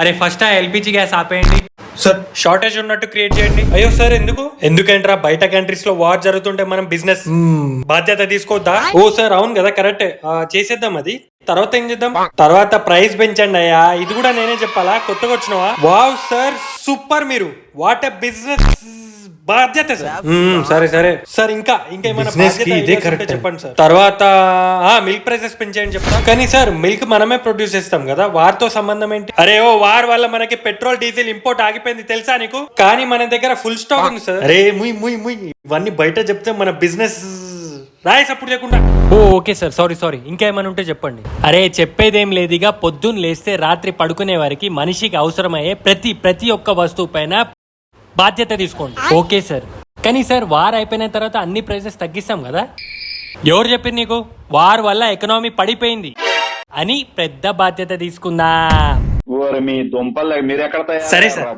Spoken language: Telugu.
అరే ఫస్ట్ ఆ ఎల్పిజి గ్యాస్ ఆపేయండి సార్ షార్టేజ్ ఉన్నట్టు క్రియేట్ చేయండి. అయ్యో సార్ ఎందుకంటారా బయట కంట్రీస్ లో వార్ జరుగుతుంటే మనం బిజినెస్ బాధ్యత తీసుకోవద్దా? ఓ సార్ అవును కదా కరెక్టే, చేసేద్దాం అది. తర్వాత ఏం చేద్దాం? తర్వాత ప్రైస్ పెంచండి అయ్యా. ఇది కూడా నేనే చెప్పాలా? కొత్తగా వచ్చినవా? వావ్ సార్ సూపర్, మీరు వాట్ ఎ బిజినెస్ బాధ్యత సార్. సరే సరే సార్, ఇంకా ఏమైనా Business కి బాధ్యత ఇదే ideas ఉంటే correct. చెప్పండి సార్. తర్వాత మిల్క్ ప్రైసెస్ పెంచేయండి చెప్తా. కానీ సార్ మిల్క్ మనమే ప్రొడ్యూస్ చేస్తాం కదా, వారితో సంబంధం ఏంటి? అరే ఓ వార్ వల్ల మనకి పెట్రోల్ డీజిల్ ఇంపోర్ట్ ఆగిపోయింది తెలుసా నీకు? కానీ మన దగ్గర ఫుల్ స్టాక్ ఉంది సార్. అరే ముయ్ ముయ్ ముయ్ ఇవన్నీ బయట చెప్తే మన బిజినెస్ రాయి సపోర్ట్ చేయకుండా. ఓకే సార్, సారీ ఇంకేమైనా ఉంటే చెప్పండి. అరే చెప్పేదేం లేదుగా, పొద్దున్న లేస్తే రాత్రి పడుకునే వారికి మనిషికి అవసరమయ్యే ప్రతి ఒక్క వస్తువు పైన బాధ్యత తీసుకోండి. ఓకే సార్, కానీ సార్ వార్ అయిపోయిన తర్వాత అన్ని ప్రైసెస్ తగ్గిస్తాం కదా? ఎవరు చెప్పింది నీకు? వార్ వల్ల ఎకనామీ పడిపోయింది అని పెద్ద బాధ్యత తీసుకుందా. మీ దుంపలు మీరు ఎక్కడ సరే సార్.